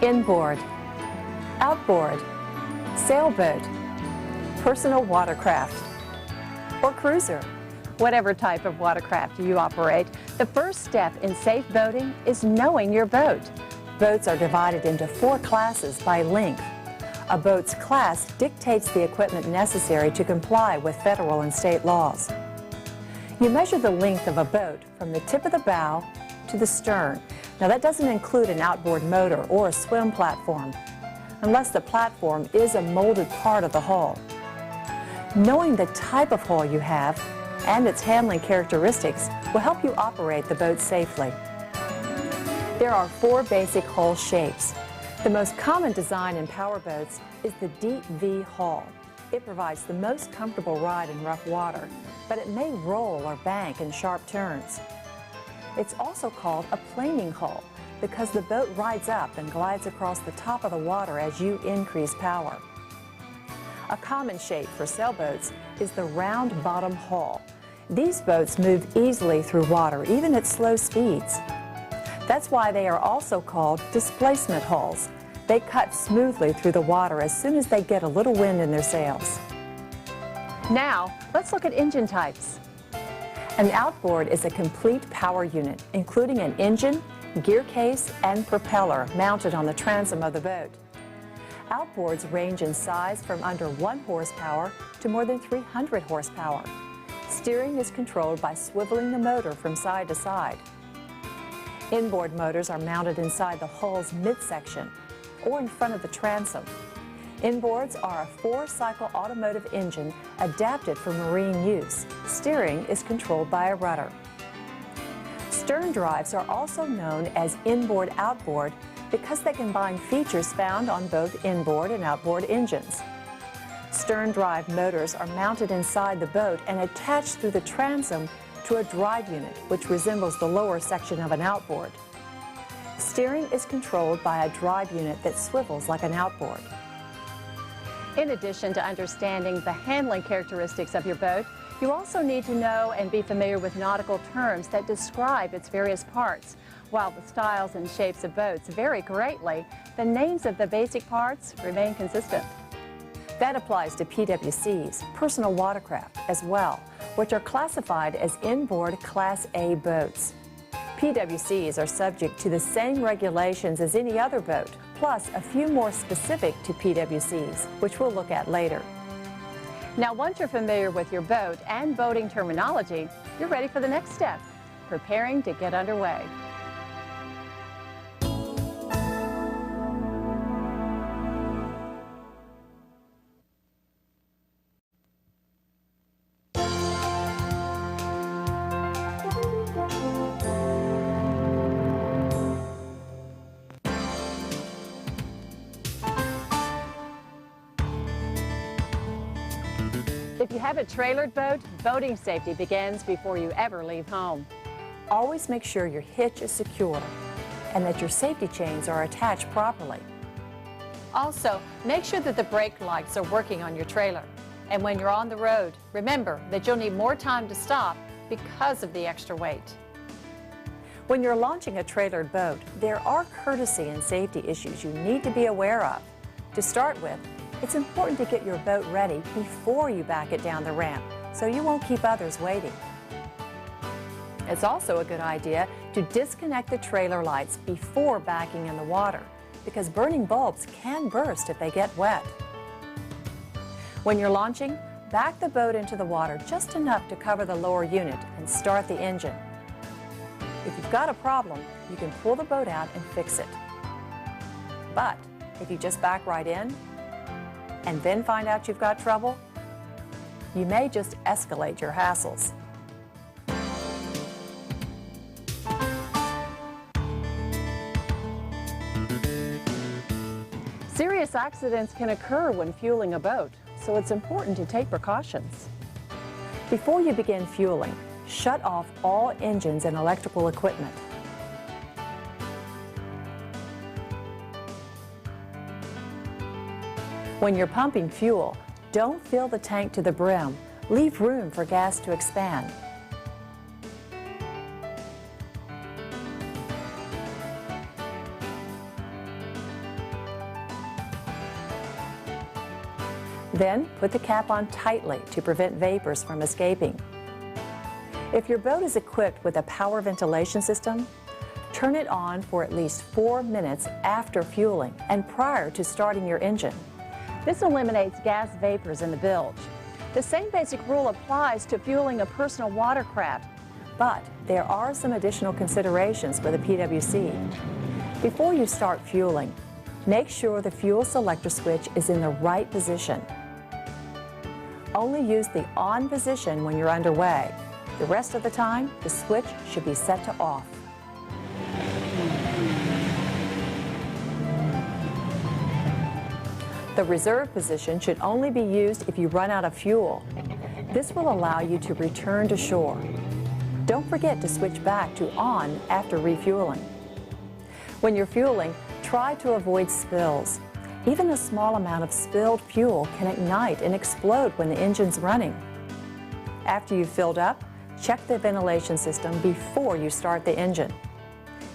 inboard, outboard, sailboat, personal watercraft, or cruiser. Whatever type of watercraft you operate, the first step in safe boating is knowing your boat. Boats are divided into 4 classes by length. A boat's class dictates the equipment necessary to comply with federal and state laws. You measure the length of a boat from the tip of the bow to the stern. Now that doesn't include an outboard motor or a swim platform, unless the platform is a molded part of the hull. Knowing the type of hull you have and its handling characteristics will help you operate the boat safely. There are 4 basic hull shapes. The most common design in powerboats is the deep V hull. It provides the most comfortable ride in rough water, but it may roll or bank in sharp turns. It's also called a planing hull because the boat rides up and glides across the top of the water as you increase power. A common shape for sailboats is the round bottom hull. These boats move easily through water, even at slow speeds. That's why they are also called displacement hulls. They cut smoothly through the water as soon as they get a little wind in their sails. Now, let's look at engine types. An outboard is a complete power unit, including an engine, gear case, and propeller mounted on the transom of the boat. Outboards range in size from under 1 horsepower to more than 300 horsepower. Steering is controlled by swiveling the motor from side to side. Inboard motors are mounted inside the hull's midsection or in front of the transom. Inboards are a 4-cycle automotive engine adapted for marine use. Steering is controlled by a rudder. Stern drives are also known as inboard-outboard because they combine features found on both inboard and outboard engines. Stern drive motors are mounted inside the boat and attached through the transom to a drive unit, which resembles the lower section of an outboard. Steering is controlled by a drive unit that swivels like an outboard. In addition to understanding the handling characteristics of your boat, you also need to know and be familiar with nautical terms that describe its various parts. While the styles and shapes of boats vary greatly, the names of the basic parts remain consistent. That applies to PWCs, personal watercraft, as well, which are classified as inboard Class A boats. PWCs are subject to the same regulations as any other boat, plus a few more specific to PWCs, which we'll look at later. Now, once you're familiar with your boat and boating terminology, you're ready for the next step, preparing to get underway. If you have a trailered boat, boating safety begins before you ever leave home. Always make sure your hitch is secure and that your safety chains are attached properly. Also, make sure that the brake lights are working on your trailer. And when you're on the road, remember that you'll need more time to stop because of the extra weight. When you're launching a trailered boat, there are courtesy and safety issues you need to be aware of. To start with, it's important to get your boat ready before you back it down the ramp, so you won't keep others waiting. It's also a good idea to disconnect the trailer lights before backing in the water, because burning bulbs can burst if they get wet. When you're launching, back the boat into the water just enough to cover the lower unit and start the engine. If you've got a problem, you can pull the boat out and fix it. But if you just back right in, and then find out you've got trouble, you may just escalate your hassles. Serious accidents can occur when fueling a boat, so it's important to take precautions. Before you begin fueling, shut off all engines and electrical equipment. When you're pumping fuel, don't fill the tank to the brim. Leave room for gas to expand. Then put the cap on tightly to prevent vapors from escaping. If your boat is equipped with a power ventilation system, turn it on for at least 4 minutes after fueling and prior to starting your engine. This eliminates gas vapors in the bilge. The same basic rule applies to fueling a personal watercraft, but there are some additional considerations for the PWC. Before you start fueling, make sure the fuel selector switch is in the right position. Only use the on position when you're underway. The rest of the time, the switch should be set to off. The reserve position should only be used if you run out of fuel. This will allow you to return to shore. Don't forget to switch back to on after refueling. When you're fueling, try to avoid spills. Even a small amount of spilled fuel can ignite and explode when the engine's running. After you've filled up, check the ventilation system before you start the engine.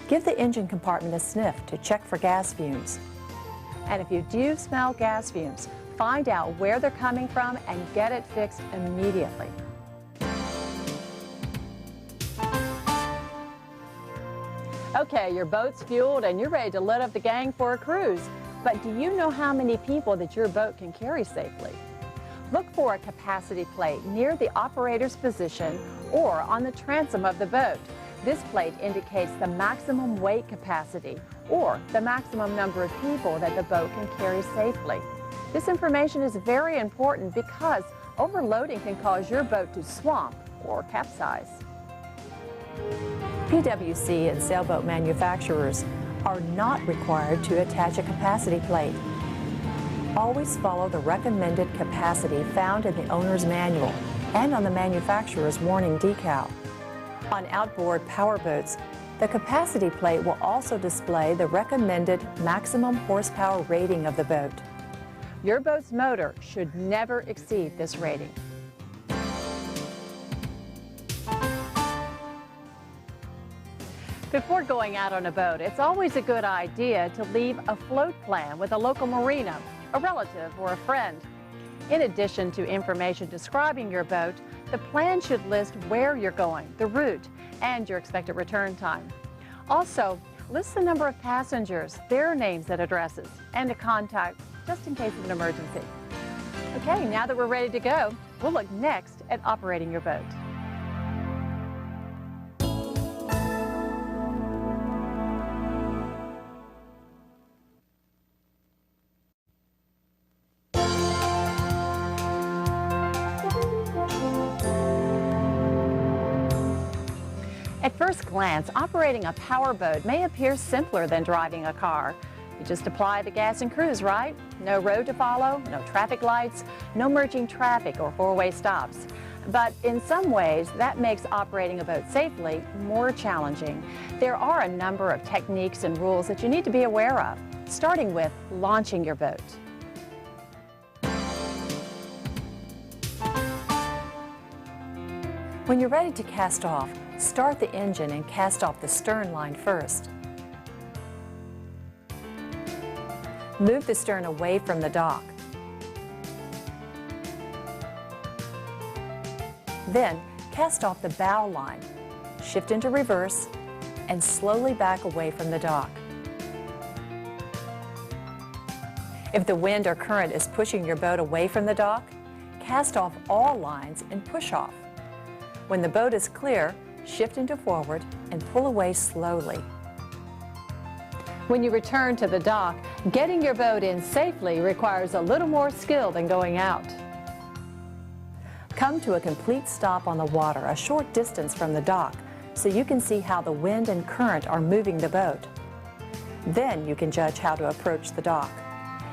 Give the engine compartment a sniff to check for gas fumes. And if you do smell gas fumes, find out where they're coming from and get it fixed immediately. Okay, your boat's fueled and you're ready to let up the gang for a cruise. But do you know how many people that your boat can carry safely? Look for a capacity plate near the operator's position or on the transom of the boat. This plate indicates the maximum weight capacity or the maximum number of people that the boat can carry safely. This information is very important because overloading can cause your boat to swamp or capsize. PWC and sailboat manufacturers are not required to attach a capacity plate. Always follow the recommended capacity found in the owner's manual and on the manufacturer's warning decal. On outboard powerboats, the capacity plate will also display the recommended maximum horsepower rating of the boat. Your boat's motor should never exceed this rating. Before going out on a boat, it's always a good idea to leave a float plan with a local marina, a relative, or a friend. In addition to information describing your boat, the plan should list where you're going, the route, and your expected return time. Also, list the number of passengers, their names and addresses, and a contact just in case of an emergency. Okay, now that we're ready to go, we'll look next at operating your boat. At first glance, operating a powerboat may appear simpler than driving a car. You just apply the gas and cruise, right? No road to follow, no traffic lights, no merging traffic or four-way stops. But in some ways, that makes operating a boat safely more challenging. There are a number of techniques and rules that you need to be aware of, starting with launching your boat. When you're ready to cast off, start the engine and cast off the stern line first. Move the stern away from the dock. Then, cast off the bow line, shift into reverse, and slowly back away from the dock. If the wind or current is pushing your boat away from the dock, cast off all lines and push off. When the boat is clear, shift into forward and pull away slowly. When you return to the dock, getting your boat in safely requires a little more skill than going out. Come to a complete stop on the water a short distance from the dock so you can see how the wind and current are moving the boat. Then you can judge how to approach the dock.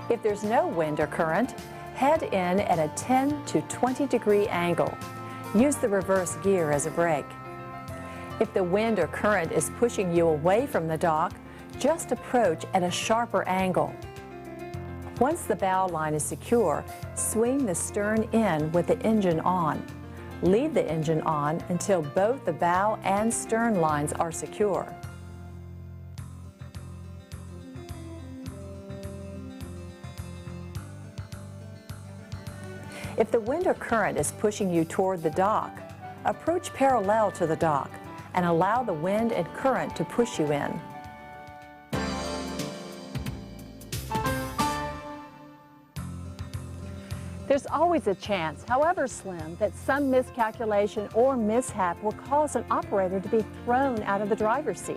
If there's no wind or current, head in at a 10 to 20 degree angle. Use the reverse gear as a brake. If the wind or current is pushing you away from the dock, just approach at a sharper angle. Once the bow line is secure, swing the stern in with the engine on. Leave the engine on until both the bow and stern lines are secure. If the wind or current is pushing you toward the dock, approach parallel to the dock and allow the wind and current to push you in. There's always a chance, however slim, that some miscalculation or mishap will cause an operator to be thrown out of the driver's seat.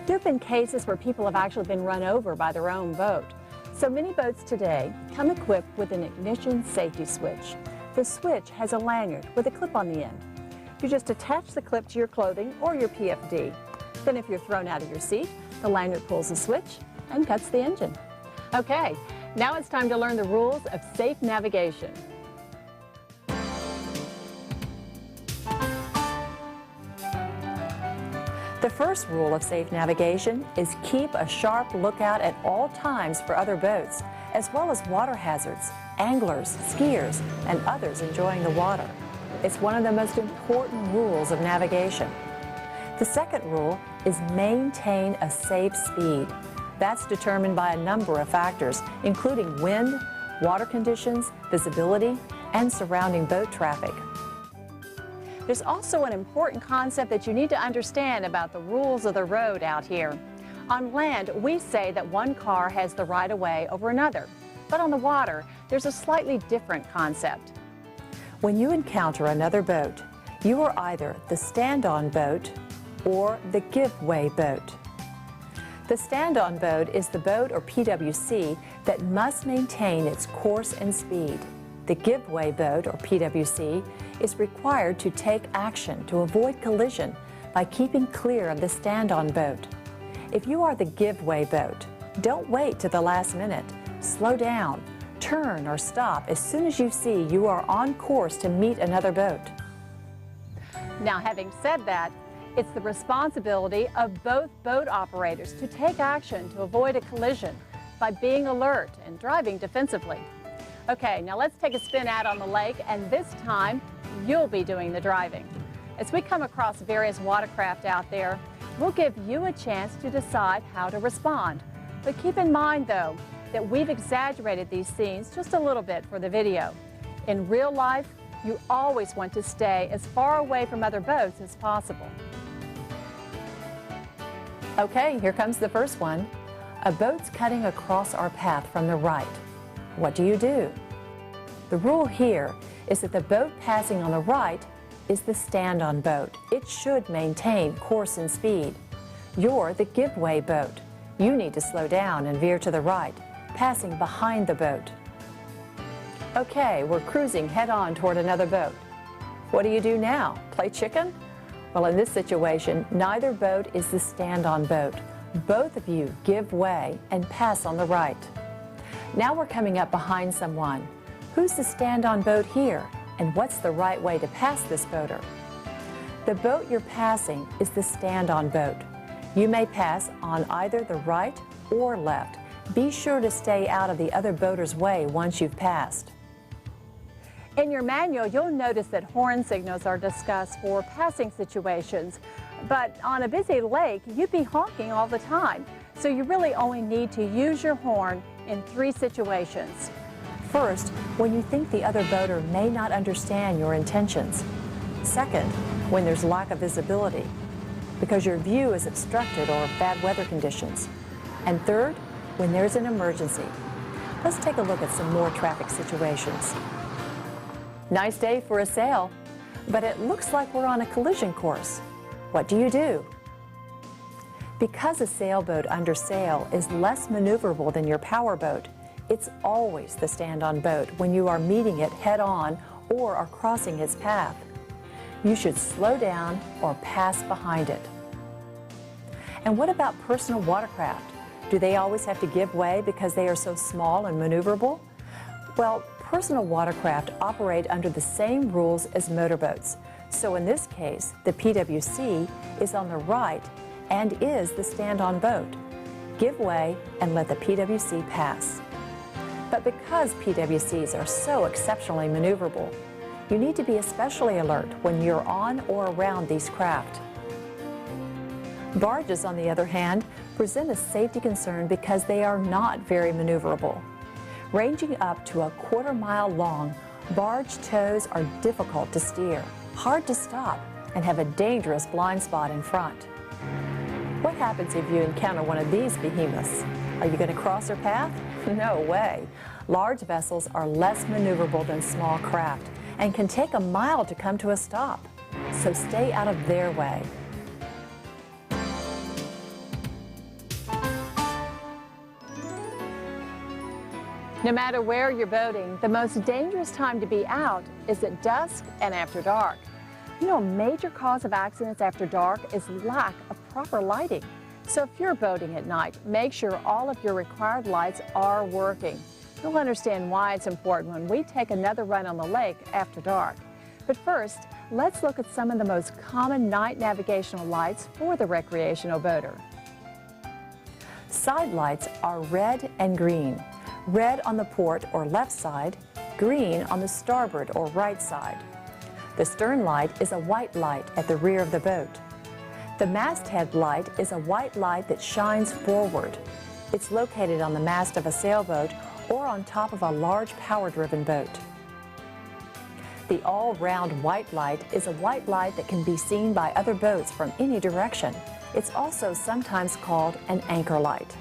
There have been cases where people have actually been run over by their own boat. So many boats today come equipped with an ignition safety switch. The switch has a lanyard with a clip on the end. You just attach the clip to your clothing or your PFD. Then if you're thrown out of your seat, the lanyard pulls the switch and cuts the engine. Okay, now it's time to learn the rules of safe navigation. The first rule of safe navigation is keep a sharp lookout at all times for other boats, as well as water hazards, anglers, skiers, and others enjoying the water. It's one of the most important rules of navigation. The second rule is maintain a safe speed. That's determined by a number of factors, including wind, water conditions, visibility, and surrounding boat traffic. There's also an important concept that you need to understand about the rules of the road out here. On land, we say that one car has the right of way over another. But on the water, there's a slightly different concept. When you encounter another boat, you are either the stand-on boat or the give-way boat. The stand-on boat is the boat or PWC that must maintain its course and speed. The give-way boat or PWC is required to take action to avoid collision by keeping clear of the stand-on boat. If you are the give-way boat, don't wait to the last minute. Slow down, turn or stop as soon as you see you are on course to meet another boat. Now, having said that, it's the responsibility of both boat operators to take action to avoid a collision by being alert and driving defensively. Okay, now let's take a spin out on the lake, and this time you'll be doing the driving. As we come across various watercraft out there, we'll give you a chance to decide how to respond. But keep in mind, though, that we've exaggerated these scenes just a little bit for the video. In real life, you always want to stay as far away from other boats as possible. Okay, here comes the first one. A boat's cutting across our path from the right. What do you do? The rule here is that the boat passing on the right is the stand-on boat. It should maintain course and speed. You're the give-way boat. You need to slow down and veer to the right, passing behind the boat. Okay, we're cruising head-on toward another boat. What do you do now? Play chicken? Well, in this situation, neither boat is the stand-on boat. Both of you give way and pass on the right. Now we're coming up behind someone. Who's the stand-on boat here? And what's the right way to pass this boater? The boat you're passing is the stand-on boat. You may pass on either the right or left. Be sure to stay out of the other boater's way once you've passed. In your manual, you'll notice that horn signals are discussed for passing situations. But on a busy lake, you'd be honking all the time. So you really only need to use your horn in 3 situations. First, when you think the other boater may not understand your intentions. Second, when there's lack of visibility, because your view is obstructed or bad weather conditions. And third, when there's an emergency. Let's take a look at some more traffic situations. Nice day for a sail, but it looks like we're on a collision course. What do you do? Because a sailboat under sail is less maneuverable than your powerboat, it's always the stand-on boat when you are meeting it head-on or are crossing its path. You should slow down or pass behind it. And what about personal watercraft? Do they always have to give way because they are so small and maneuverable? Well, personal watercraft operate under the same rules as motorboats. So in this case, the PWC is on the right and is the stand-on boat. Give way and let the PWC pass. But because PWCs are so exceptionally maneuverable, you need to be especially alert when you're on or around these craft. Barges, on the other hand, present a safety concern because they are not very maneuverable. Ranging up to a quarter-mile long, barge tows are difficult to steer, hard to stop, and have a dangerous blind spot in front. What happens if you encounter one of these behemoths? Are you going to cross their path? No way. Large vessels are less maneuverable than small craft and can take a mile to come to a stop, so stay out of their way. No matter where you're boating, the most dangerous time to be out is at dusk and after dark. You know, a major cause of accidents after dark is lack of proper lighting. So if you're boating at night, make sure all of your required lights are working. You'll understand why it's important when we take another run on the lake after dark. But first, let's look at some of the most common night navigational lights for the recreational boater. Side lights are red and green. Red on the port or left side, green on the starboard or right side. The stern light is a white light at the rear of the boat. The masthead light is a white light that shines forward. It's located on the mast of a sailboat or on top of a large power-driven boat. The all-round white light is a white light that can be seen by other boats from any direction. It's also sometimes called an anchor light.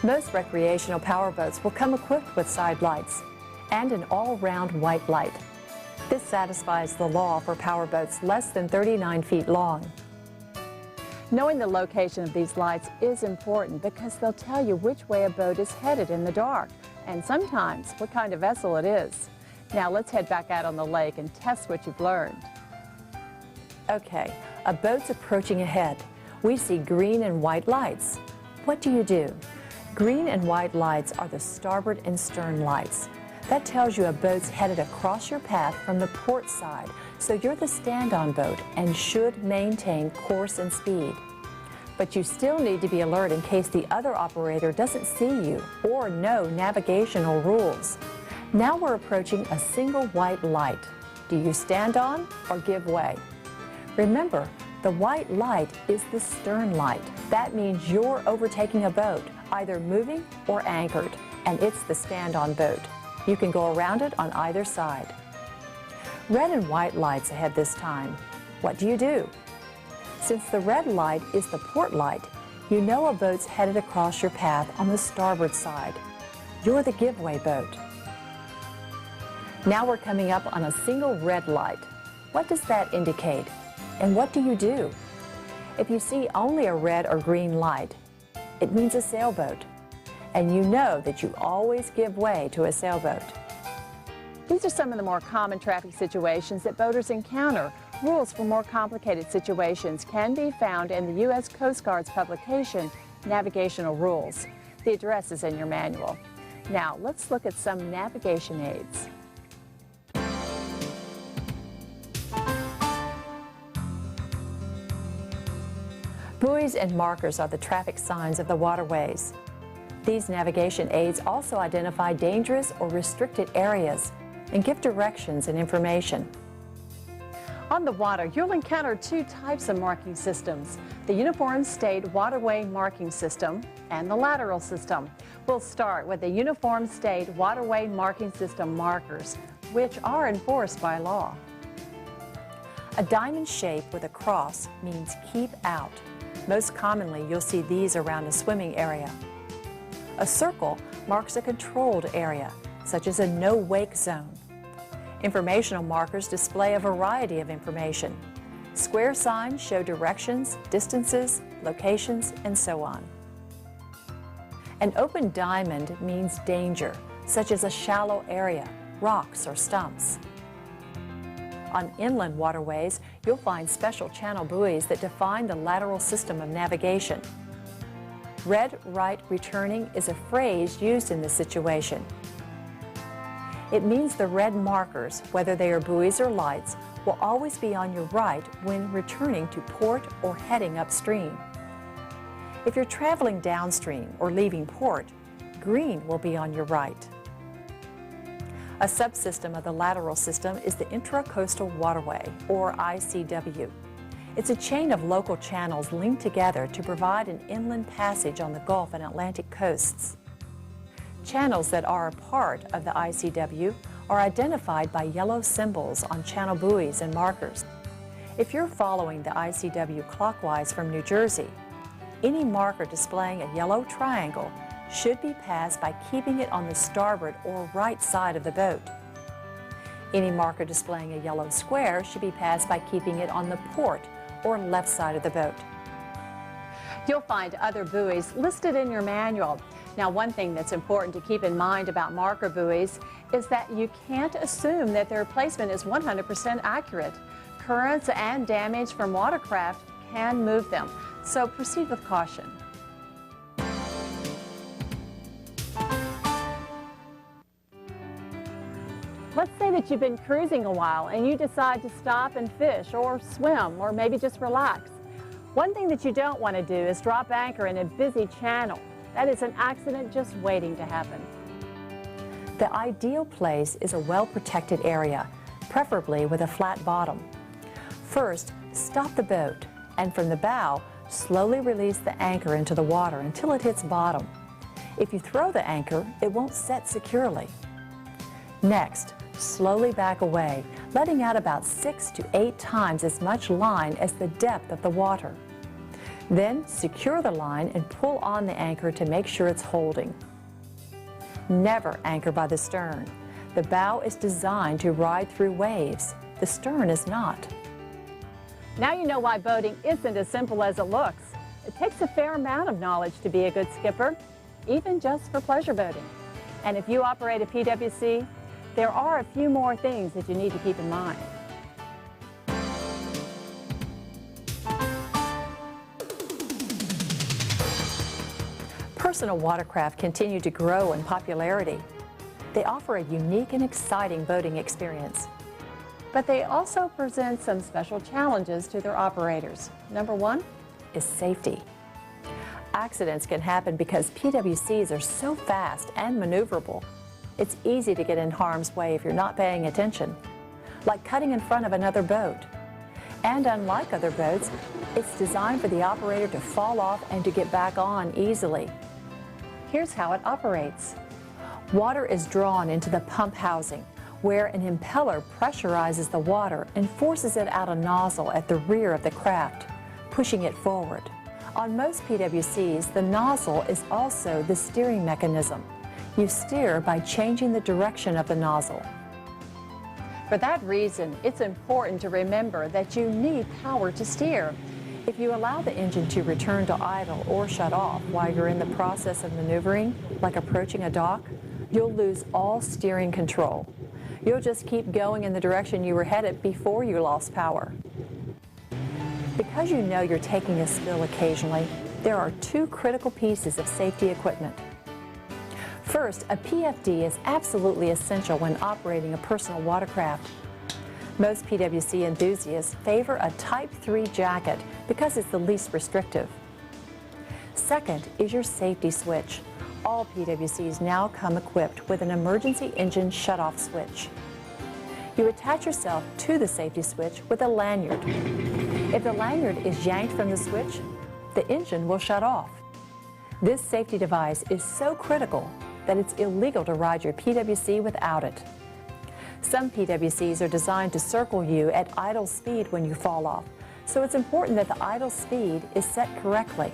Most recreational powerboats will come equipped with side lights and an all-round white light. This satisfies the law for powerboats less than 39 feet long. Knowing the location of these lights is important because they'll tell you which way a boat is headed in the dark, and sometimes what kind of vessel it is. Now let's head back out on the lake and test what you've learned. Okay, a boat's approaching ahead. We see green and white lights. What do you do? Green and white lights are the starboard and stern lights. That tells you a boat's headed across your path from the port side, so you're the stand-on boat and should maintain course and speed. But you still need to be alert in case the other operator doesn't see you or know navigational rules. Now we're approaching a single white light. Do you stand on or give way? Remember, the white light is the stern light. That means you're overtaking a boat, either moving or anchored, and it's the stand-on boat. You can go around it on either side. Red and white lights ahead this time. What do you do? Since the red light is the port light, you know a boat's headed across your path on the starboard side. You're the giveaway boat. Now we're coming up on a single red light. What does that indicate? And what do you do? If you see only a red or green light, it means a sailboat. And you know that you always give way to a sailboat. These are some of the more common traffic situations that boaters encounter. Rules for more complicated situations can be found in the U.S. Coast Guard's publication, Navigational Rules. The address is in your manual. Now, let's look at some navigation aids. Buoys and markers are the traffic signs of the waterways. These navigation aids also identify dangerous or restricted areas and give directions and information. On the water, you'll encounter two types of marking systems, the Uniform State Waterway Marking System and the lateral system. We'll start with the Uniform State Waterway Marking System markers, which are enforced by law. A diamond shape with a cross means keep out. Most commonly, you'll see these around a swimming area. A circle marks a controlled area, such as a no-wake zone. Informational markers display a variety of information. Square signs show directions, distances, locations, and so on. An open diamond means danger, such as a shallow area, rocks, or stumps. On inland waterways, you'll find special channel buoys that define the lateral system of navigation. Red right returning is a phrase used in this situation. It means the red markers, whether they are buoys or lights, will always be on your right when returning to port or heading upstream. If you're traveling downstream or leaving port, green will be on your right. A subsystem of the lateral system is the Intracoastal Waterway, or ICW. It's a chain of local channels linked together to provide an inland passage on the Gulf and Atlantic coasts. Channels that are a part of the ICW are identified by yellow symbols on channel buoys and markers. If you're following the ICW clockwise from New Jersey, any marker displaying a yellow triangle should be passed by keeping it on the starboard or right side of the boat. Any marker displaying a yellow square should be passed by keeping it on the port or left side of the boat. You'll find other buoys listed in your manual. Now, one thing that's important to keep in mind about marker buoys is that you can't assume that their placement is 100% accurate. Currents and damage from watercraft can move them, so proceed with caution. Let's say that you've been cruising a while and you decide to stop and fish or swim or maybe just relax. One thing that you don't want to do is drop anchor in a busy channel. That is an accident just waiting to happen. The ideal place is a well-protected area, preferably with a flat bottom. First, stop the boat and from the bow, slowly release the anchor into the water until it hits bottom. If you throw the anchor, it won't set securely. Next, slowly back away, letting out about 6 to 8 times as much line as the depth of the water. Then secure the line and pull on the anchor to make sure it's holding. Never anchor by the stern. The bow is designed to ride through waves. The stern is not. Now you know why boating isn't as simple as it looks. It takes a fair amount of knowledge to be a good skipper, even just for pleasure boating. And if you operate a PWC, there are a few more things that you need to keep in mind. Personal watercraft continue to grow in popularity. They offer a unique and exciting boating experience. But they also present some special challenges to their operators. Number one is safety. Accidents can happen because PWCs are so fast and maneuverable. It's easy to get in harm's way if you're not paying attention, like cutting in front of another boat. And unlike other boats, it's designed for the operator to fall off and to get back on easily. Here's how it operates. Water is drawn into the pump housing, where an impeller pressurizes the water and forces it out a nozzle at the rear of the craft, pushing it forward. On most PWCs, the nozzle is also the steering mechanism. You steer by changing the direction of the nozzle. For that reason, it's important to remember that you need power to steer. If you allow the engine to return to idle or shut off while you're in the process of maneuvering, like approaching a dock, you'll lose all steering control. You'll just keep going in the direction you were headed before you lost power. Because you know you're taking a spill occasionally, there are 2 critical pieces of safety equipment. First, a PFD is absolutely essential when operating a personal watercraft. Most PWC enthusiasts favor a Type 3 jacket because it's the least restrictive. Second is your safety switch. All PWCs now come equipped with an emergency engine shutoff switch. You attach yourself to the safety switch with a lanyard. If the lanyard is yanked from the switch, the engine will shut off. This safety device is so critical that it's illegal to ride your PWC without it. Some PWCs are designed to circle you at idle speed when you fall off, so it's important that the idle speed is set correctly.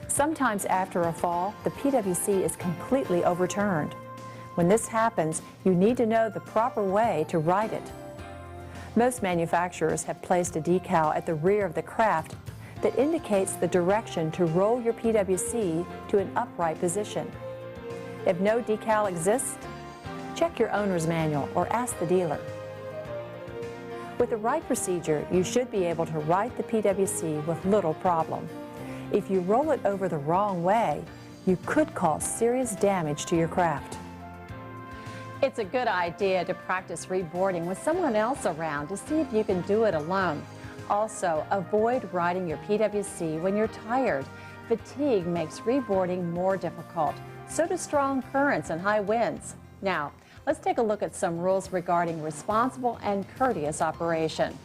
Sometimes after a fall, the PWC is completely overturned. When this happens, you need to know the proper way to ride it. Most manufacturers have placed a decal at the rear of the craft that indicates the direction to roll your PWC to an upright position. If no decal exists, check your owner's manual or ask the dealer. With the right procedure, you should be able to right the PWC with little problem. If you roll it over the wrong way, you could cause serious damage to your craft. It's a good idea to practice reboarding with someone else around to see if you can do it alone. Also, avoid riding your PWC when you're tired. Fatigue makes reboarding more difficult. So do strong currents and high winds. Now, let's take a look at some rules regarding responsible and courteous operation.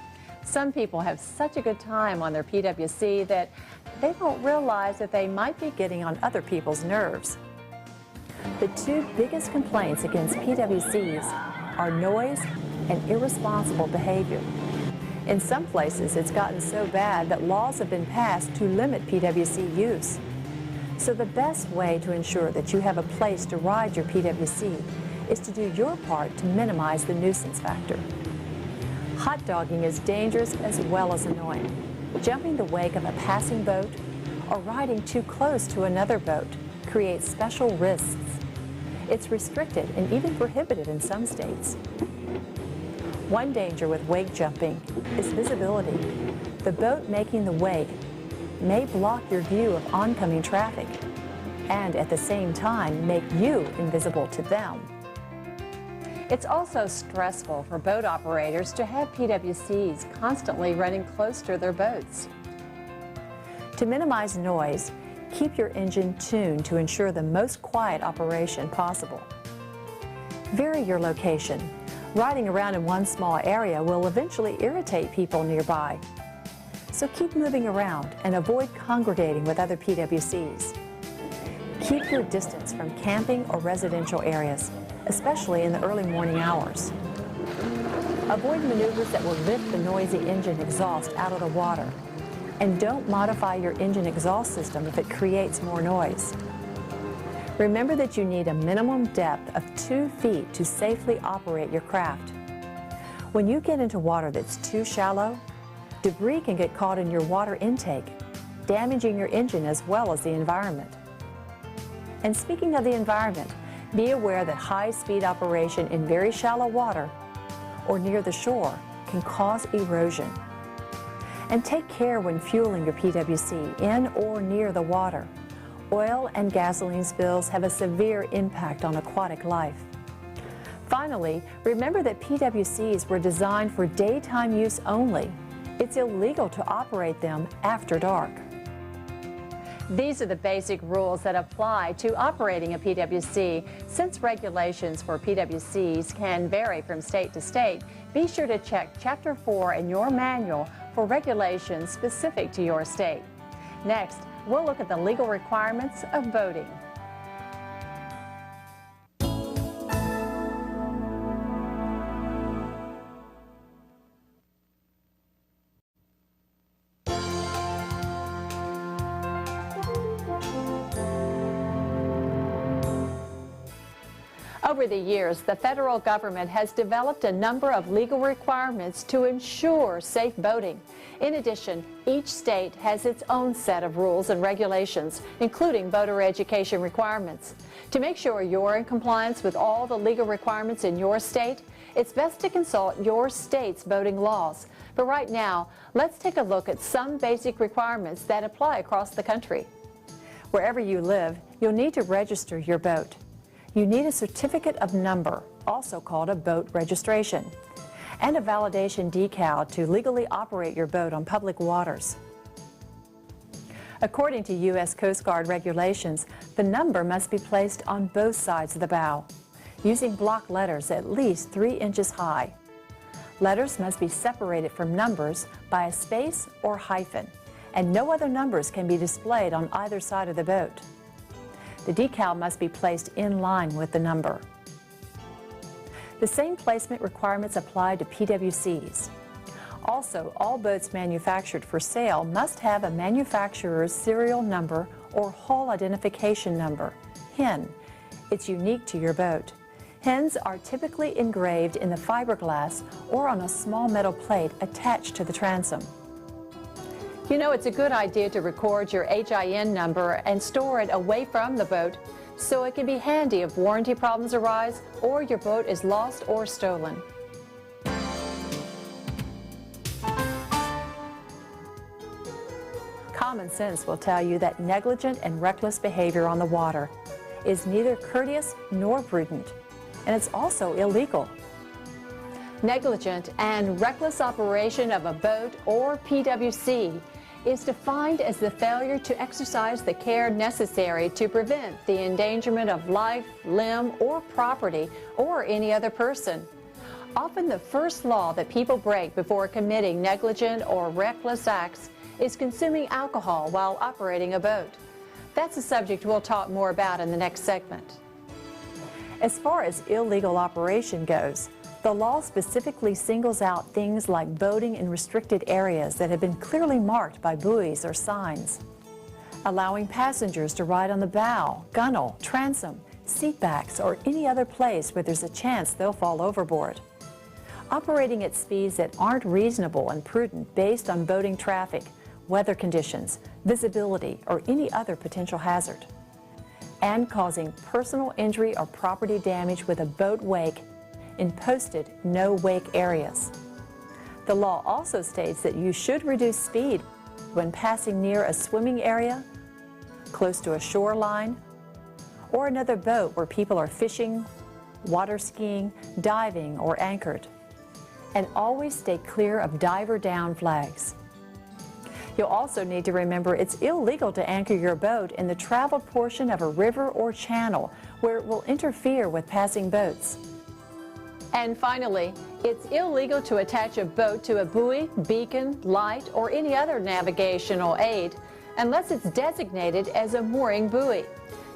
Some people have such a good time on their PWC that they don't realize that they might be getting on other people's nerves. The two biggest complaints against PWCs are noise and irresponsible behavior. In some places, it's gotten so bad that laws have been passed to limit PWC use. So the best way to ensure that you have a place to ride your PWC is to do your part to minimize the nuisance factor. Hot dogging is dangerous as well as annoying. Jumping the wake of a passing boat or riding too close to another boat creates special risks. It's restricted and even prohibited in some states. One danger with wake jumping is visibility. The boat making the wake may block your view of oncoming traffic and at the same time make you invisible to them. It's also stressful for boat operators to have PWCs constantly running close to their boats. To minimize noise, keep your engine tuned to ensure the most quiet operation possible. Vary your location. Riding around in one small area will eventually irritate people nearby. So keep moving around and avoid congregating with other PWCs. Keep your distance from camping or residential areas, especially in the early morning hours. Avoid maneuvers that will lift the noisy engine exhaust out of the water. And don't modify your engine exhaust system if it creates more noise. Remember that you need a minimum depth of 2 feet to safely operate your craft. When you get into water that's too shallow, debris can get caught in your water intake, damaging your engine as well as the environment. And speaking of the environment, be aware that high-speed operation in very shallow water or near the shore can cause erosion. And take care when fueling your PWC in or near the water. Oil and gasoline spills have a severe impact on aquatic life. Finally, remember that PWCs were designed for daytime use only. It's illegal to operate them after dark. These are the basic rules that apply to operating a PWC. Since regulations for PWCs can vary from state to state, be sure to check Chapter 4 in your manual for regulations specific to your state. Next, we'll look at the legal requirements of boating. Over the years, the federal government has developed a number of legal requirements to ensure safe boating. In addition, each state has its own set of rules and regulations, including boater education requirements. To make sure you're in compliance with all the legal requirements in your state, it's best to consult your state's boating laws. But right now, let's take a look at some basic requirements that apply across the country. Wherever you live, you'll need to register your boat. You need a certificate of number, also called a boat registration, and a validation decal to legally operate your boat on public waters. According to U.S. Coast Guard regulations, the number must be placed on both sides of the bow, using block letters at least 3 inches high. Letters must be separated from numbers by a space or hyphen, and no other numbers can be displayed on either side of the boat. The decal must be placed in line with the number. The same placement requirements apply to PWCs. Also, all boats manufactured for sale must have a manufacturer's serial number or hull identification number, HIN. It's unique to your boat. HINs are typically engraved in the fiberglass or on a small metal plate attached to the transom. You know, it's a good idea to record your HIN number and store it away from the boat so it can be handy if warranty problems arise or your boat is lost or stolen. Common sense will tell you that negligent and reckless behavior on the water is neither courteous nor prudent, and it's also illegal. Negligent and reckless operation of a boat or PWC is defined as the failure to exercise the care necessary to prevent the endangerment of life, limb, or property, or any other person. Often the first law that people break before committing negligent or reckless acts is consuming alcohol while operating a boat. That's a subject we'll talk more about in the next segment. As far as illegal operation goes, the law specifically singles out things like boating in restricted areas that have been clearly marked by buoys or signs. Allowing passengers to ride on the bow, gunwale, transom, seatbacks, or any other place where there's a chance they'll fall overboard. Operating at speeds that aren't reasonable and prudent based on boating traffic, weather conditions, visibility, or any other potential hazard. And causing personal injury or property damage with a boat wake in posted no-wake areas. The law also states that you should reduce speed when passing near a swimming area, close to a shoreline, or another boat where people are fishing, water skiing, diving, or anchored. And always stay clear of diver down flags. You'll also need to remember it's illegal to anchor your boat in the traveled portion of a river or channel where it will interfere with passing boats. And finally, it's illegal to attach a boat to a buoy, beacon, light, or any other navigational aid unless it's designated as a mooring buoy.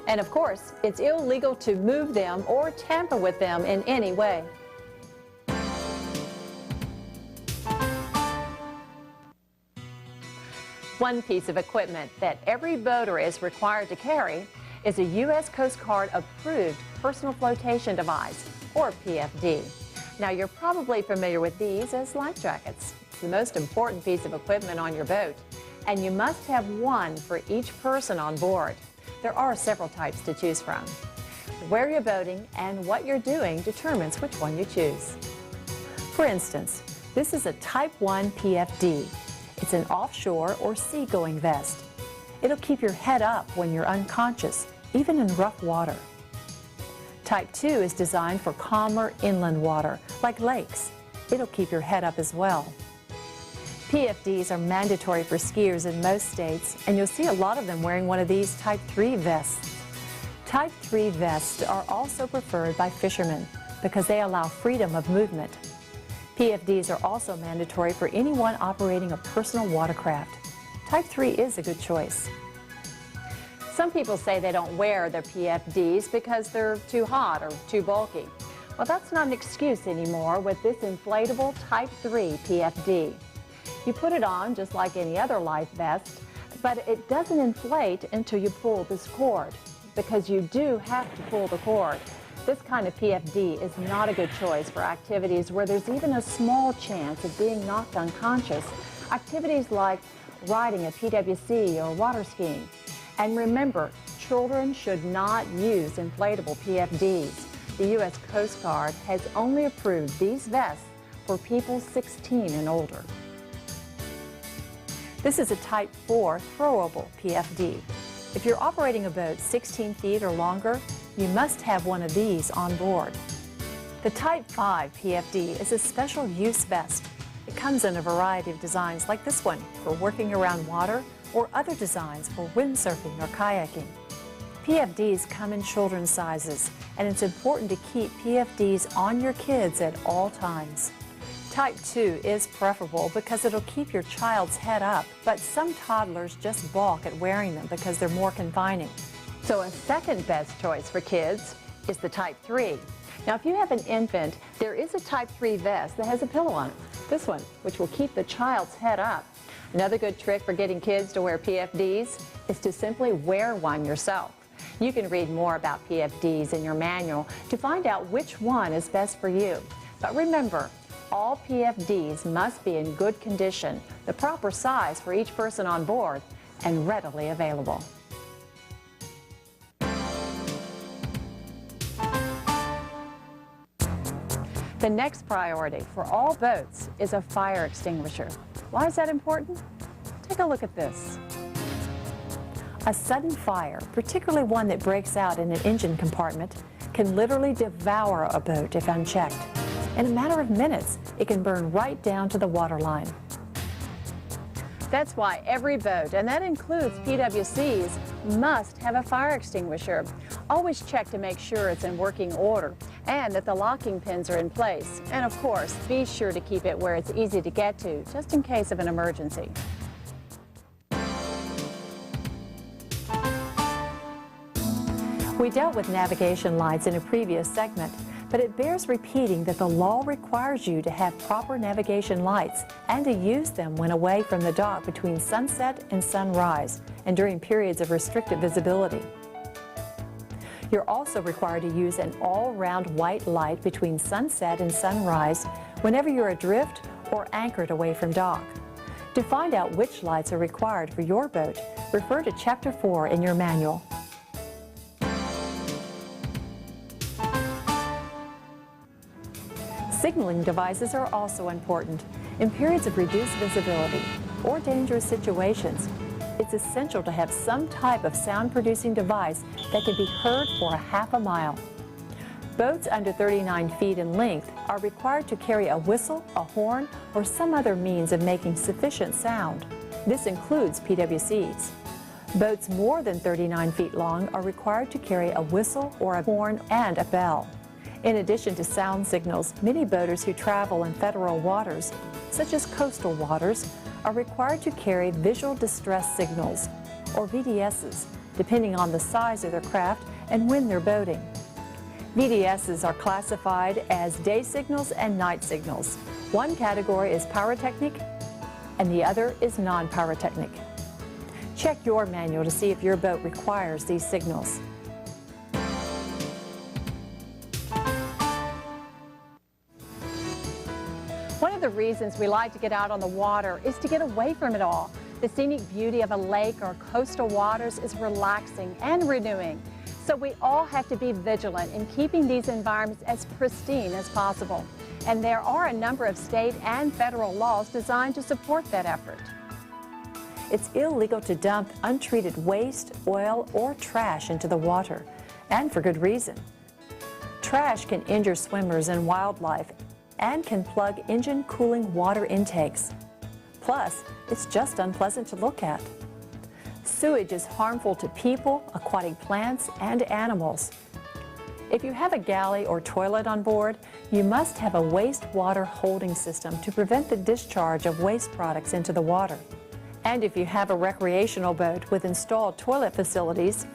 And of course, it's illegal to move them or tamper with them in any way. One piece of equipment that every boater is required to carry is a U.S. Coast Guard approved personal flotation device, or PFD. Now, you're probably familiar with these as life jackets. It's the most important piece of equipment on your boat, and you must have one for each person on board. There are several types to choose from. Where you're boating and what you're doing determines which one you choose. For instance, this is a Type 1 PFD. It's an offshore or seagoing vest. It'll keep your head up when you're unconscious, even in rough water. Type 2 is designed for calmer inland water, like lakes. It'll keep your head up as well. PFDs are mandatory for skiers in most states, and you'll see a lot of them wearing one of these Type 3 vests. Type 3 vests are also preferred by fishermen because they allow freedom of movement. PFDs are also mandatory for anyone operating a personal watercraft. Type 3 is a good choice. Some people say they don't wear their PFDs because they're too hot or too bulky. Well, that's not an excuse anymore with this inflatable Type 3 PFD. You put it on just like any other life vest, but it doesn't inflate until you pull this cord, because you do have to pull the cord. This kind of PFD is not a good choice for activities where there's even a small chance of being knocked unconscious. Activities like riding a PWC or water skiing. And remember, children should not use inflatable PFDs. The U.S. Coast Guard has only approved these vests for people 16 and older. This is a Type 4 throwable PFD. If you're operating a boat 16 feet or longer, you must have one of these on board. The Type 5 PFD is a special use vest. It comes in a variety of designs like this one for working around water, or other designs for windsurfing or kayaking. PFDs come in children's sizes, and it's important to keep PFDs on your kids at all times. Type 2 is preferable because it'll keep your child's head up, but some toddlers just balk at wearing them because they're more confining. So a second best choice for kids is the Type 3. Now, if you have an infant, there is a Type 3 vest that has a pillow on it. This one, which will keep the child's head up. Another good trick for getting kids to wear PFDs is to simply wear one yourself. You can read more about PFDs in your manual to find out which one is best for you. But remember, all PFDs must be in good condition, the proper size for each person on board, and readily available. The next priority for all boats is a fire extinguisher. Why is that important? Take a look at this. A sudden fire, particularly one that breaks out in an engine compartment, can literally devour a boat if unchecked. In a matter of minutes, it can burn right down to the waterline. That's why every boat, and that includes PWCs, must have a fire extinguisher. Always check to make sure it's in working order and that the locking pins are in place. And of course, be sure to keep it where it's easy to get to, just in case of an emergency. We dealt with navigation lights in a previous segment, but it bears repeating that the law requires you to have proper navigation lights and to use them when away from the dock between sunset and sunrise and during periods of restricted visibility. You're also required to use an all-round white light between sunset and sunrise whenever you're adrift or anchored away from dock. To find out which lights are required for your boat, refer to Chapter 4 in your manual. Signaling devices are also important. In periods of reduced visibility or dangerous situations, it's essential to have some type of sound-producing device that can be heard for a half a mile. Boats under 39 feet in length are required to carry a whistle, a horn, or some other means of making sufficient sound. This includes PWCs. Boats more than 39 feet long are required to carry a whistle or a horn and a bell. In addition to sound signals, many boaters who travel in federal waters, such as coastal waters, are required to carry visual distress signals, or VDSs, depending on the size of their craft and when they're boating. VDSs are classified as day signals and night signals. One category is pyrotechnic and the other is non-pyrotechnic. Check your manual to see if your boat requires these signals. One of the reasons we like to get out on the water is to get away from it all. The scenic beauty of a lake or coastal waters is relaxing and renewing. So we all have to be vigilant in keeping these environments as pristine as possible. And there are a number of state and federal laws designed to support that effort. It's illegal to dump untreated waste, oil, or trash into the water, and for good reason. Trash can injure swimmers and wildlife and can plug engine cooling water intakes. Plus, it's just unpleasant to look at. Sewage is harmful to people, aquatic plants, and animals. If you have a galley or toilet on board, you must have a wastewater holding system to prevent the discharge of waste products into the water. And if you have a recreational boat with installed toilet facilities,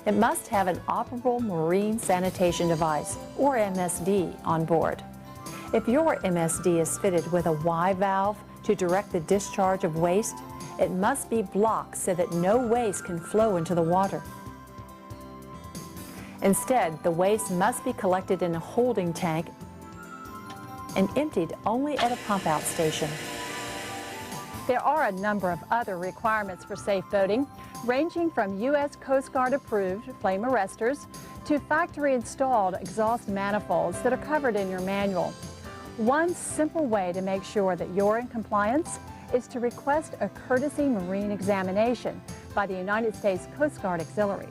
it must have an operable marine sanitation device, or MSD, on board. If your MSD is fitted with a Y valve to direct the discharge of waste, it must be blocked so that no waste can flow into the water. Instead, the waste must be collected in a holding tank and emptied only at a pump-out station. There are a number of other requirements for safe boating, ranging from U.S. Coast Guard approved flame arresters to factory-installed exhaust manifolds that are covered in your manual. One simple way to make sure that you're in compliance is to request a courtesy marine examination by the United States Coast Guard Auxiliary.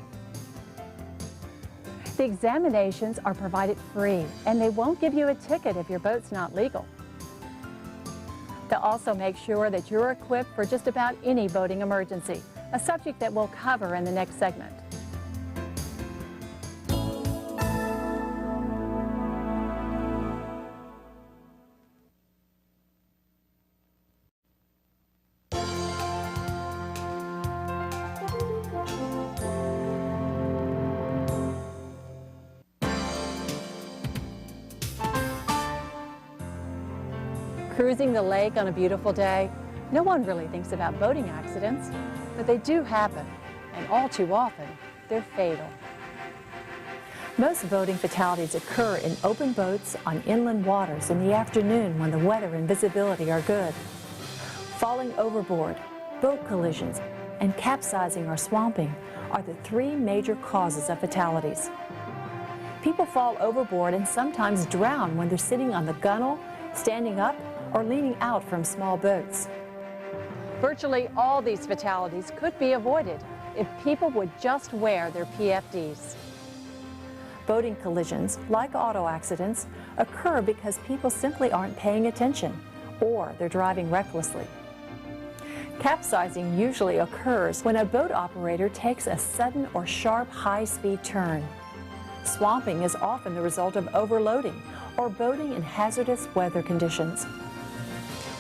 The examinations are provided free, and they won't give you a ticket if your boat's not legal. They'll also make sure that you're equipped for just about any boating emergency, a subject that we'll cover in the next segment. Cruising the lake on a beautiful day, no one really thinks about boating accidents, but they do happen, and all too often, they're fatal. Most boating fatalities occur in open boats on inland waters in the afternoon when the weather and visibility are good. Falling overboard, boat collisions, and capsizing or swamping are the three major causes of fatalities. People fall overboard and sometimes drown when they're sitting on the gunnel, standing up, or leaning out from small boats. Virtually all these fatalities could be avoided if people would just wear their PFDs. Boating collisions, like auto accidents, occur because people simply aren't paying attention or they're driving recklessly. Capsizing usually occurs when a boat operator takes a sudden or sharp high-speed turn. Swamping is often the result of overloading or boating in hazardous weather conditions.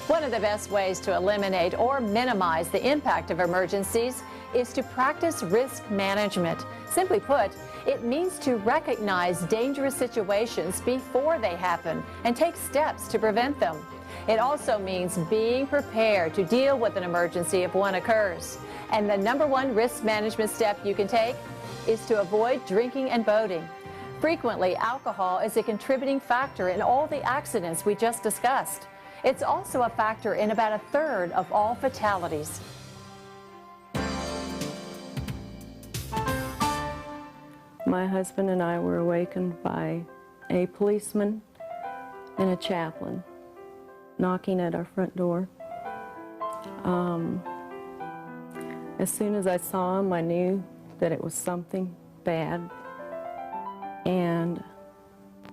One of the best ways to eliminate or minimize the impact of emergencies is to practice risk management. Simply put, it means to recognize dangerous situations before they happen and take steps to prevent them. It also means being prepared to deal with an emergency if one occurs. And the number one risk management step you can take is to avoid drinking and boating. Frequently, alcohol is a contributing factor in all the accidents we just discussed. It's also a factor in about 1/3 of all fatalities. My husband and I were awakened by a policeman and a chaplain knocking at our front door. As soon as I saw him, I knew that it was something bad. And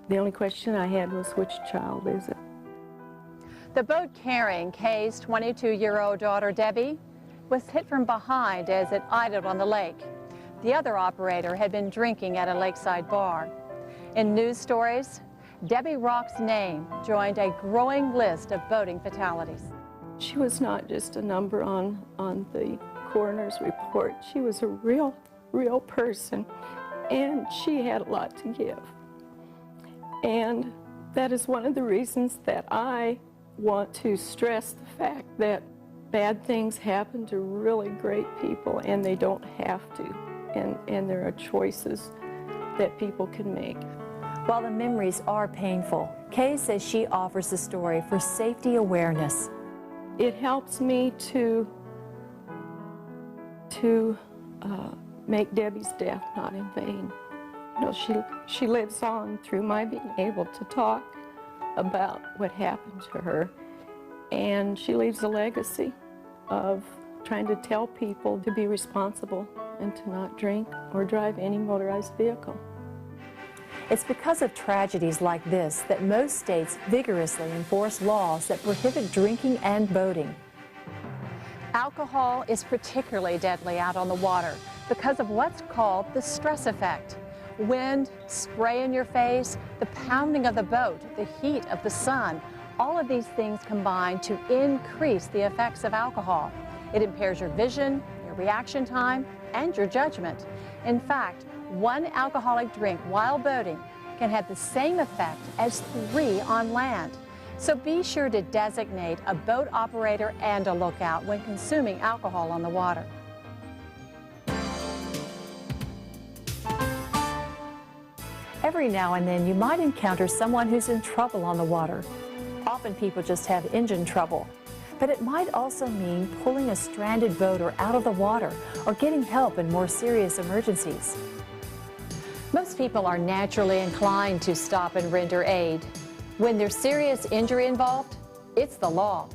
the only question I had was, which child is it? The boat carrying Kay's 22-year-old daughter, Debbie, was hit from behind as it idled on the lake. The other operator had been drinking at a lakeside bar. In news stories, Debbie Rock's name joined a growing list of boating fatalities. She was not just a number on the coroner's report. She was a real person, and she had a lot to give. And that is one of the reasons that I want to stress the fact that bad things happen to really great people, and they don't have to. And there are choices that people can make. While the memories are painful, Kay says she offers the story for safety awareness. It helps me to make Debbie's death not in vain. You know, she lives on through my being able to talk about what happened to her, and she leaves a legacy of trying to tell people to be responsible and to not drink or drive any motorized vehicle. It's because of tragedies like this that most states vigorously enforce laws that prohibit drinking and boating. Alcohol is particularly deadly out on the water because of what's called the stress effect. Wind, spray in your face, the pounding of the boat, the heat of the sun, all of these things combine to increase the effects of alcohol. It impairs your vision, your reaction time, and your judgment. In fact, one alcoholic drink while boating can have the same effect as 3 on land. So be sure to designate a boat operator and a lookout when consuming alcohol on the water. Every now and then you might encounter someone who's in trouble on the water. Often people just have engine trouble. But it might also mean pulling a stranded boater out of the water or getting help in more serious emergencies. Most people are naturally inclined to stop and render aid. When there's serious injury involved, it's the law.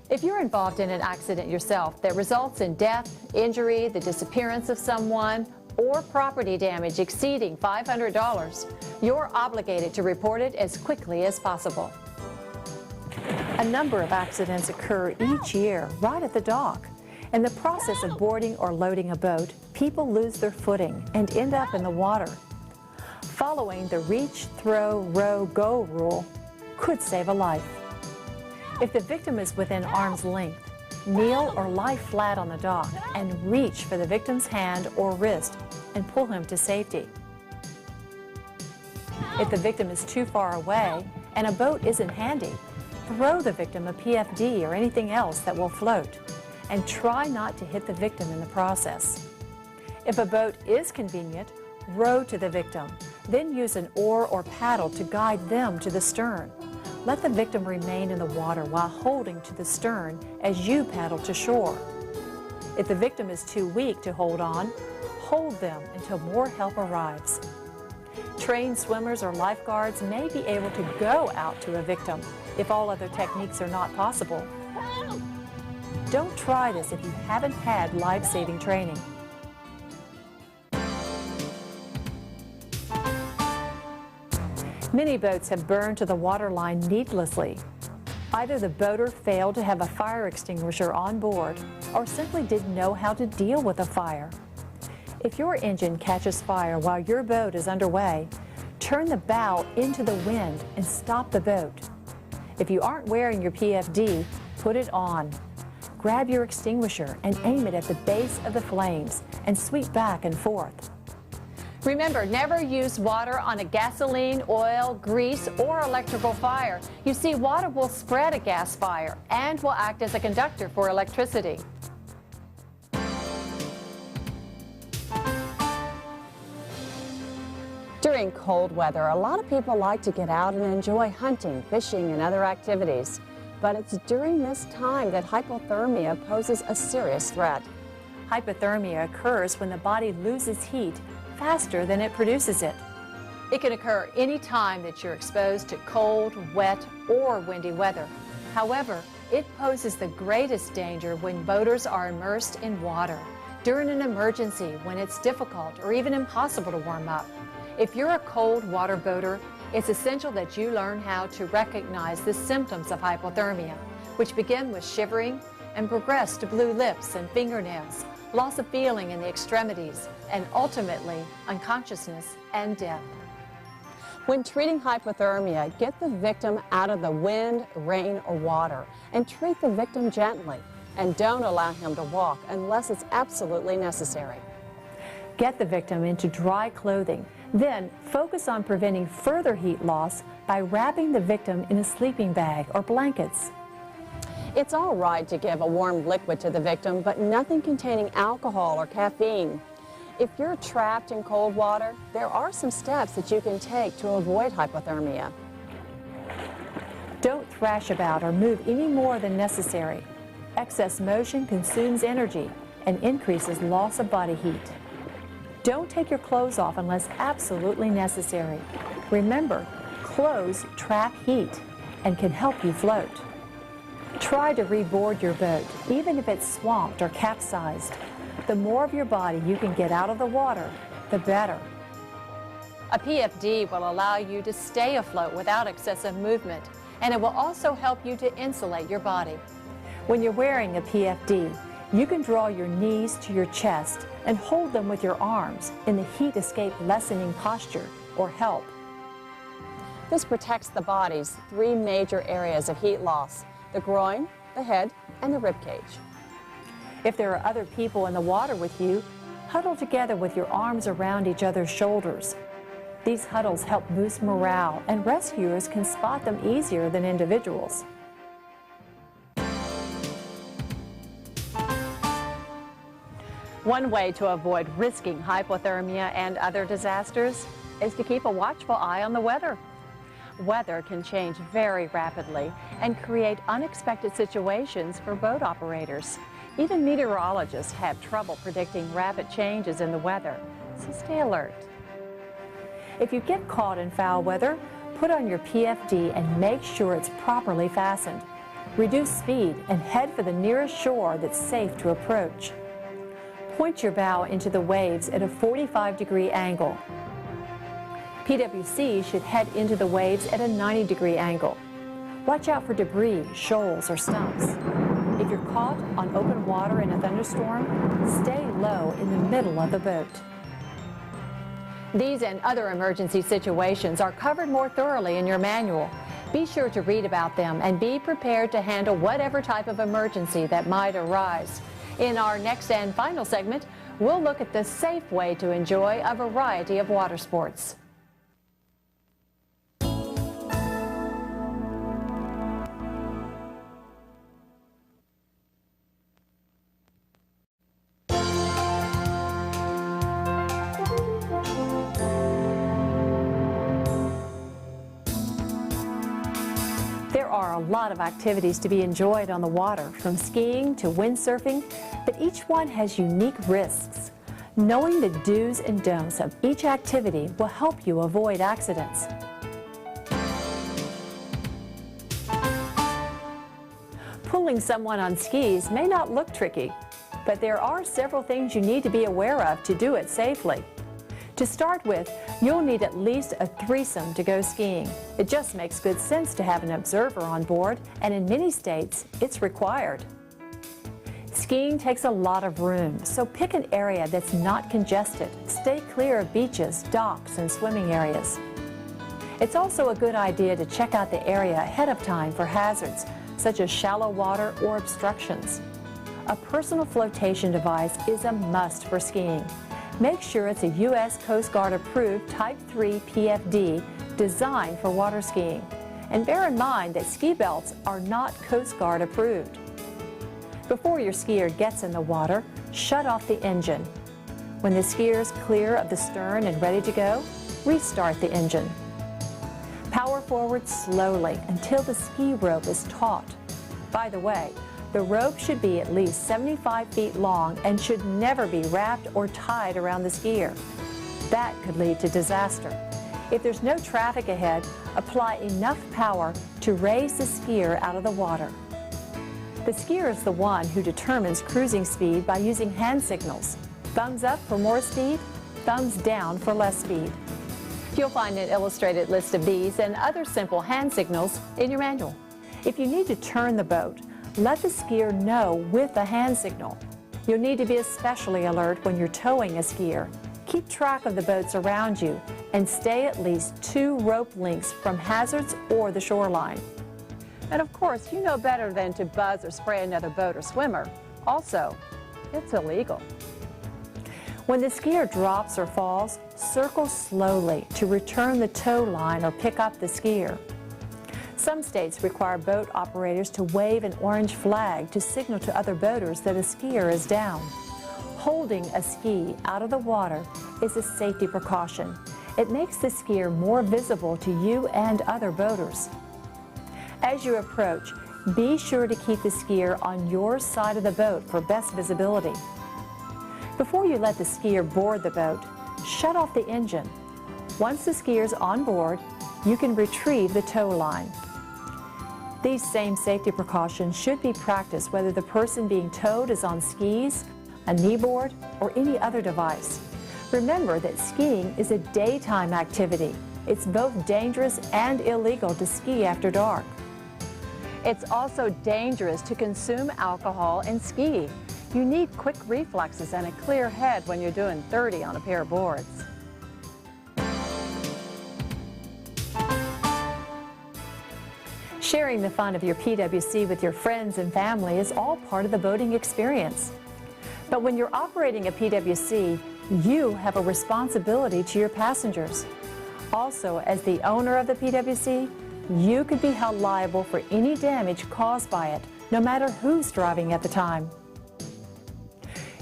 If you're involved in an accident yourself that results in death, injury, the disappearance of someone, or property damage exceeding $500, you're obligated to report it as quickly as possible. A number of accidents occur each year right at the dock. In the process of boarding or loading a boat, people lose their footing and end up in the water. Following the reach, throw, row, go rule could save a life. If the victim is within arm's length, kneel or lie flat on the dock and reach for the victim's hand or wrist and pull him to safety. If the victim is too far away and a boat isn't handy, throw the victim a PFD or anything else that will float, and try not to hit the victim in the process. If a boat is convenient, row to the victim, then use an oar or paddle to guide them to the stern. Let the victim remain in the water while holding to the stern as you paddle to shore. If the victim is too weak to hold on, hold them until more help arrives. Trained swimmers or lifeguards may be able to go out to a victim if all other techniques are not possible. Don't try this if you haven't had life-saving training. Many boats have burned to the waterline needlessly. Either the boater failed to have a fire extinguisher on board or simply didn't know how to deal with a fire. If your engine catches fire while your boat is underway, turn the bow into the wind and stop the boat. If you aren't wearing your PFD, put it on. grab your extinguisher and aim it at the base of the flames and sweep back and forth. Remember, never use water on a gasoline, oil, grease, or electrical fire. You see, water will spread a gas fire and will act as a conductor for electricity. During cold weather, a lot of people like to get out and enjoy hunting, fishing, and other activities. But it's during this time that hypothermia poses a serious threat. Hypothermia occurs when the body loses heat faster than it produces it. It can occur any time that you're exposed to cold, wet, or windy weather. However, it poses the greatest danger when boaters are immersed in water during an emergency when it's difficult or even impossible to warm up. If you're a cold water boater, it's essential that you learn how to recognize the symptoms of hypothermia, which begin with shivering and progress to blue lips and fingernails, loss of feeling in the extremities, and ultimately unconsciousness and death. When treating hypothermia, get the victim out of the wind, rain, or water and treat the victim gently. And don't allow him to walk unless it's absolutely necessary. Get the victim into dry clothing. Then focus on preventing further heat loss by wrapping the victim in a sleeping bag or blankets. It's all right to give a warm liquid to the victim, but nothing containing alcohol or caffeine. If you're trapped in cold water, there are some steps that you can take to avoid hypothermia. Don't thrash about or move any more than necessary. Excess motion consumes energy and increases loss of body heat. Don't take your clothes off unless absolutely necessary. Remember, clothes trap heat and can help you float. Try to reboard your boat, even if it's swamped or capsized. The more of your body you can get out of the water, the better. A PFD will allow you to stay afloat without excessive movement, and it will also help you to insulate your body. When you're wearing a PFD, you can draw your knees to your chest and hold them with your arms in the heat escape lessening posture, or HELP. This protects the body's three major areas of heat loss: the groin, the head, and the rib cage. If there are other people in the water with you, huddle together with your arms around each other's shoulders. These huddles help boost morale, and rescuers can spot them easier than individuals. One way to avoid risking hypothermia and other disasters is to keep a watchful eye on the weather. Weather can change very rapidly and create unexpected situations for boat operators. Even meteorologists have trouble predicting rapid changes in the weather, so stay alert. If you get caught in foul weather, put on your PFD and make sure it's properly fastened. Reduce speed and head for the nearest shore that's safe to approach. Point your bow into the waves at a 45-degree angle. PWC should head into the waves at a 90-degree angle. Watch out for debris, shoals, or stumps. If you're caught on open water in a thunderstorm, stay low in the middle of the boat. These and other emergency situations are covered more thoroughly in your manual. Be sure to read about them and be prepared to handle whatever type of emergency that might arise. In our next and final segment, we'll look at the safe way to enjoy a variety of water sports. There are a lot of activities to be enjoyed on the water, from skiing to windsurfing, but each one has unique risks. Knowing the do's and don'ts of each activity will help you avoid accidents. Pulling someone on skis may not look tricky, but there are several things you need to be aware of to do it safely. To start with, you'll need at least a threesome to go skiing. It just makes good sense to have an observer on board, and in many states, it's required. Skiing takes a lot of room, so pick an area that's not congested. Stay clear of beaches, docks, and swimming areas. It's also a good idea to check out the area ahead of time for hazards, such as shallow water or obstructions. a personal flotation device is a must for skiing. Make sure it's a U.S. Coast Guard approved Type 3 PFD designed for water skiing. And bear in mind that ski belts are not Coast Guard approved. Before your skier gets in the water, shut off the engine. When the skier is clear of the stern and ready to go, restart the engine. Power forward slowly until the ski rope is taut. By the way, the rope should be at least 75 feet long and should never be wrapped or tied around the skier. That could lead to disaster. If there's no traffic ahead, apply enough power to raise the skier out of the water. The skier is the one who determines cruising speed by using hand signals. Thumbs up for more speed, thumbs down for less speed. You'll find an illustrated list of these and other simple hand signals in your manual. If you need to turn the boat, let the skier know with a hand signal. You'll need to be especially alert when you're towing a skier. Keep track of the boats around you and stay at least 2 rope lengths from hazards or the shoreline. And of course, you know better than to buzz or spray another boat or swimmer. Also, it's illegal. When the skier drops or falls, circle slowly to return the tow line or pick up the skier. Some states require boat operators to wave an orange flag to signal to other boaters that a skier is down. Holding a ski out of the water is a safety precaution. It makes the skier more visible to you and other boaters. As you approach, be sure to keep the skier on your side of the boat for best visibility. Before you let the skier board the boat, shut off the engine. Once the skier's on board, you can retrieve the tow line. These same safety precautions should be practiced whether the person being towed is on skis, a kneeboard, or any other device. Remember that skiing is a daytime activity. It's both dangerous and illegal to ski after dark. It's also dangerous to consume alcohol and ski. You need quick reflexes and a clear head when you're doing 30 on a pair of boards. Sharing the fun of your PWC with your friends and family is all part of the boating experience. But when you're operating a PWC, you have a responsibility to your passengers. Also, as the owner of the PWC, you could be held liable for any damage caused by it, no matter who's driving at the time.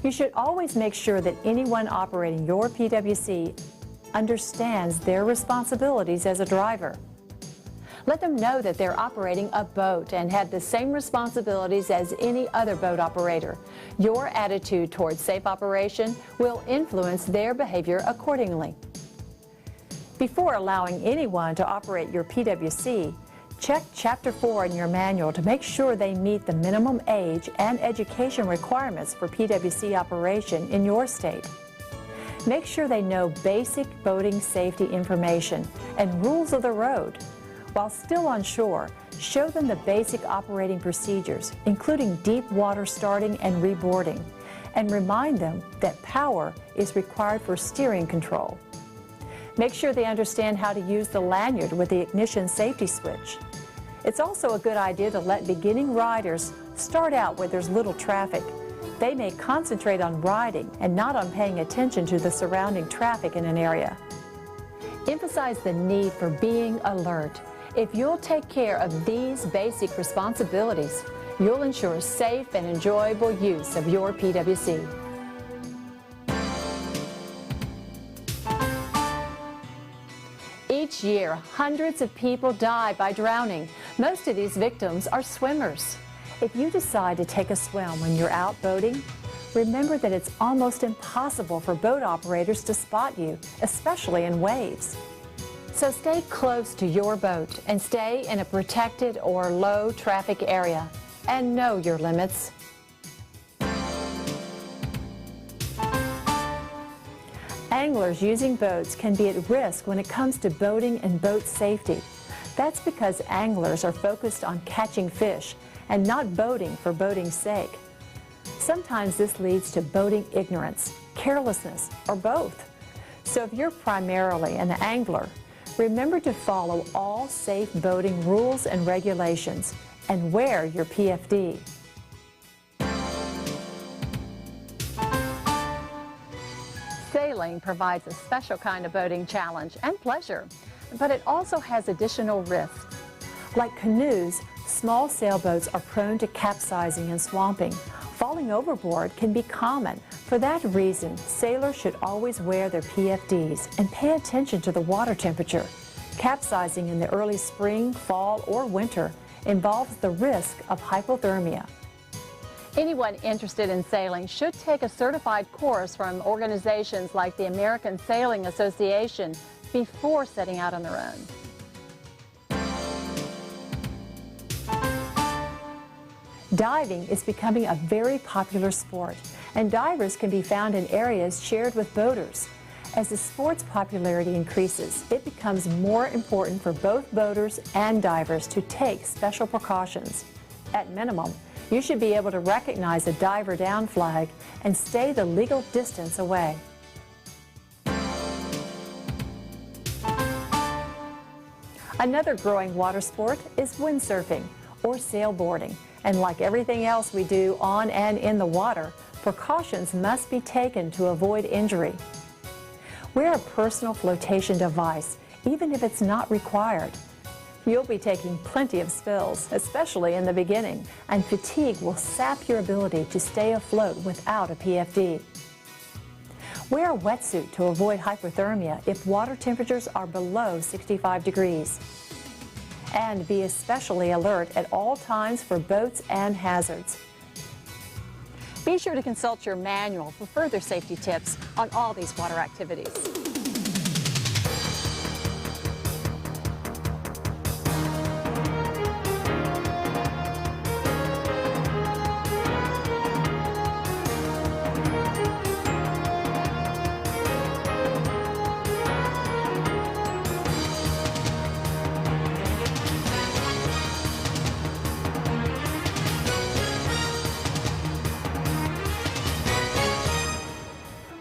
You should always make sure that anyone operating your PWC understands their responsibilities as a driver. Let them know that they're operating a boat and have the same responsibilities as any other boat operator. Your attitude towards safe operation will influence their behavior accordingly. Before allowing anyone to operate your PWC, check Chapter 4 in your manual to make sure they meet the minimum age and education requirements for PWC operation in your state. Make sure they know basic boating safety information and rules of the road. While still on shore, show them the basic operating procedures, including deep water starting and reboarding, and remind them that power is required for steering control. Make sure they understand how to use the lanyard with the ignition safety switch. It's also a good idea to let beginning riders start out where there's little traffic. They may concentrate on riding and not on paying attention to the surrounding traffic in an area. Emphasize the need for being alert. If you'll take care of these basic responsibilities, you'll ensure safe and enjoyable use of your PWC. Each year, hundreds of people die by drowning. Most of these victims are swimmers. If you decide to take a swim when you're out boating, remember that it's almost impossible for boat operators to spot you, especially in waves. So stay close to your boat and stay in a protected or low traffic area, and know your limits. Anglers using boats can be at risk when it comes to boating and boat safety. That's because anglers are focused on catching fish and not boating for boating's sake. Sometimes this leads to boating ignorance, carelessness, or both. So if you're primarily an angler, remember to follow all safe boating rules and regulations and wear your PFD. Sailing provides a special kind of boating challenge and pleasure, but it also has additional risks. Like canoes, small sailboats are prone to capsizing and swamping. Falling overboard can be common. For that reason, sailors should always wear their PFDs and pay attention to the water temperature. Capsizing in the early spring, fall, or winter involves the risk of hypothermia. Anyone interested in sailing should take a certified course from organizations like the American Sailing Association before setting out on their own. Diving is becoming a very popular sport, and divers can be found in areas shared with boaters. As the sport's popularity increases, it becomes more important for both boaters and divers to take special precautions. At minimum, you should be able to recognize a diver down flag and stay the legal distance away. Another growing water sport is windsurfing or sailboarding. And like everything else we do on and in the water, precautions must be taken to avoid injury. Wear a personal flotation device, even if it's not required. You'll be taking plenty of spills, especially in the beginning, and fatigue will sap your ability to stay afloat without a PFD. Wear a wetsuit to avoid hypothermia if water temperatures are below 65 degrees. And be especially alert at all times for boats and hazards. Be sure to consult your manual for further safety tips on all these water activities.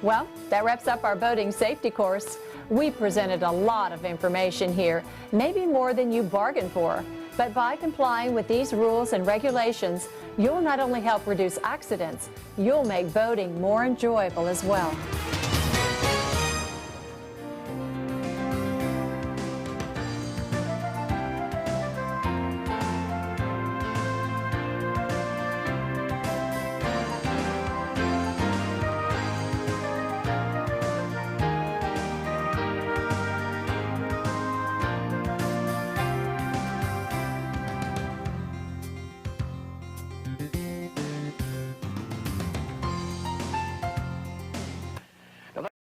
Well, that wraps up our boating safety course. We presented a lot of information here, maybe more than you bargained for. But by complying with these rules and regulations, you'll not only help reduce accidents, you'll make boating more enjoyable as well.